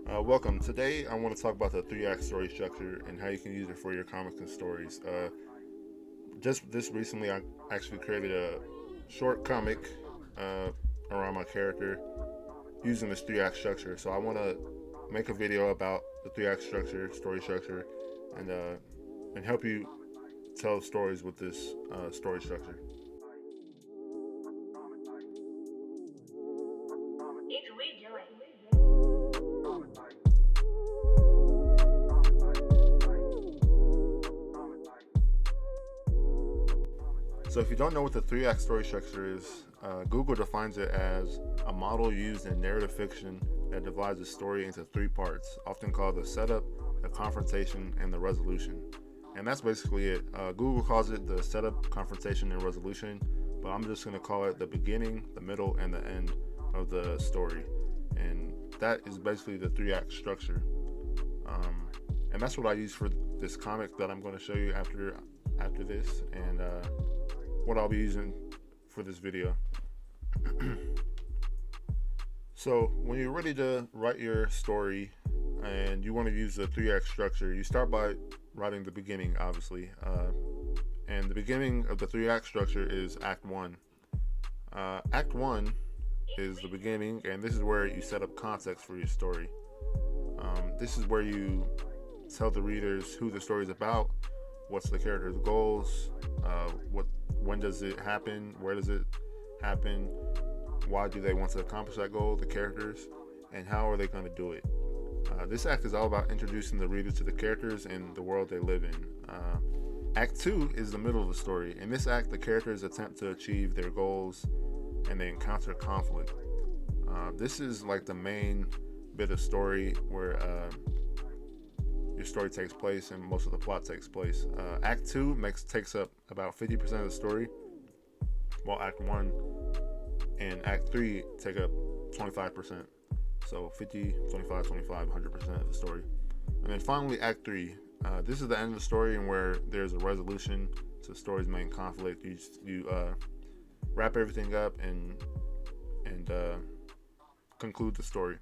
Welcome. Today, I want to talk about the three-act story structure and how you can use it for your comics and stories. Just this recently, I actually created a short comic uh, around my character using this three-act structure. So I want to make a video about the three-act structure, story structure, and help you tell stories with this story structure. So if you don't know what the three-act story structure is, Google defines it as a model used in narrative fiction that divides a story into three parts, often called the setup, the confrontation, and the resolution. And that's basically it. Google calls it the setup, confrontation, and resolution, but I'm just going to call it the beginning, the middle, and the end of the story. And that is basically the three-act structure. And that's what I use for this comic that I'm going to show you after this, and what I'll be using for this video. So when you're ready to write your story and you want to use the three-act structure, you start by writing the beginning, obviously. And the beginning of the three-act structure is Act 1. Act 1 is the beginning, and this is where you set up context for your story. This is where you tell the readers who the story is about, what's the character's goals, when does it happen, where does it happen, why do they want to accomplish that goal, the characters, and how are they going to do it. This act is all about introducing the reader to the characters and the world they live in. Act 2 is the middle of the story. In this act, the characters attempt to achieve their goals and they encounter conflict. This is like the main bit of story where your story takes place and most of the plot takes place. Act 2 takes up about 50% of the story, while Act 1 and Act 3 take up 25%. So 50, 25, 25, 100% of the story. And then finally, Act 3. This is the end of the story and where there's a resolution to the story's main conflict. You wrap everything up and conclude the story.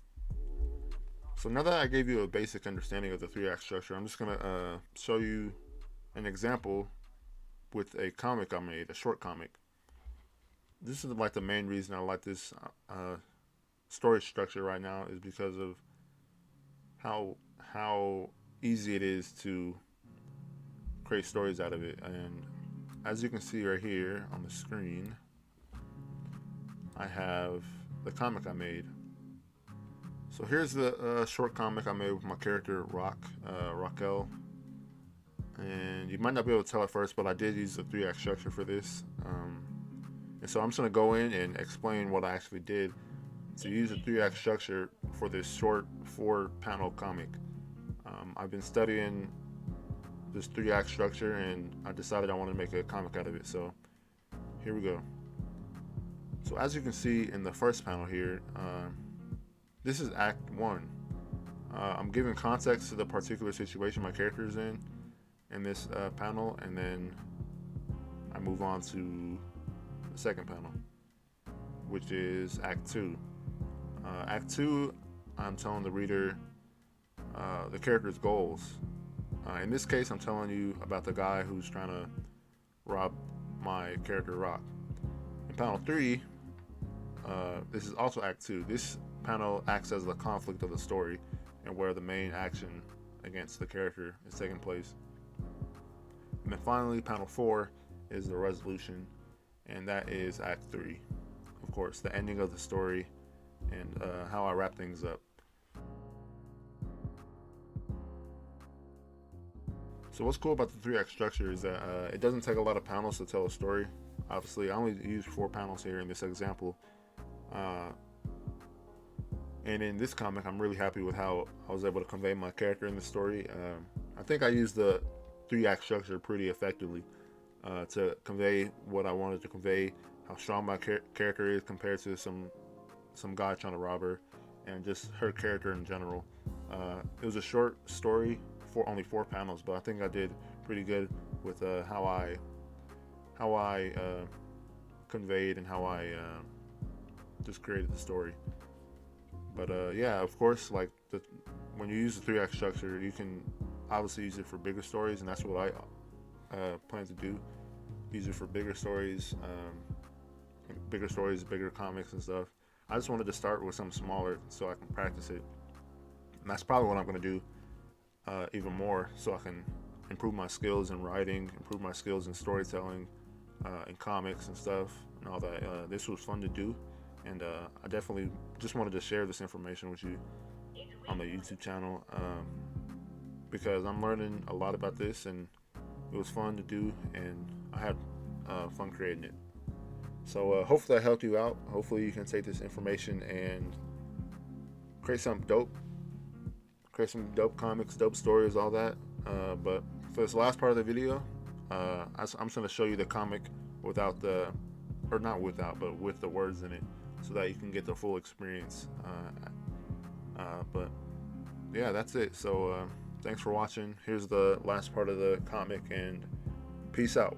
So now that I gave you a basic understanding of the three-act structure, I'm just going to show you an example with a comic I made, a short comic. This is like the main reason I like this story structure right now is because of how easy it is to create stories out of it. And as you can see right here on the screen, I have the comic I made. So here's the short comic I made with my character Raquel, and you might not be able to tell at first, but I did use the three-act structure for this. And so I'm just going to go in and explain what I actually did to use the three-act structure for this short 4-panel comic. I've been studying this three-act structure, and I decided I wanted to make a comic out of it. So here we go. So as you can see in the first panel here, this is Act 1. I'm giving context to the particular situation my character is in this panel, and then I move on to the second panel, which is Act 2. Act 2, I'm telling the reader the character's goals. In this case, I'm telling you about the guy who's trying to rob my character Rock. In panel 3, this is also Act 2. This panel acts as the conflict of the story and where the main action against the character is taking place. And then finally, panel 4 is the resolution, and that is Act 3. Of course, the ending of the story and how I wrap things up. So what's cool about the three-act structure is that it doesn't take a lot of panels to tell a story. Obviously, I only used 4 panels here in this example. And in this comic, I'm really happy with how I was able to convey my character in the story. I think I used the three-act structure pretty effectively to convey what I wanted to convey, how strong my character is compared to some guy trying to rob her, and just her character in general. It was a short story, only 4 panels, but I think I did pretty good with how I conveyed and how I just created the story. But yeah, of course, like when you use the 3 act structure, you can obviously use it for bigger stories, and that's what I plan to do. Use it for bigger stories, bigger comics and stuff. I just wanted to start with something smaller so I can practice it, and that's probably what I'm going to do even more, so I can improve my skills in writing, improve my skills in storytelling, in comics and stuff, and all that. This was fun to do, and I definitely just wanted to share this information with you on the YouTube channel, because I'm learning a lot about this, and it was fun to do, and I had fun creating it. So hopefully I helped you out. Hopefully you can take this information and create something dope, create some dope comics, dope stories, all that. But for this last part of the video, I'm just going to show you the comic without the, or not without, but with the words in it, so that you can get the full experience. But yeah, that's it. So thanks for watching. Here's the last part of the comic, and peace out.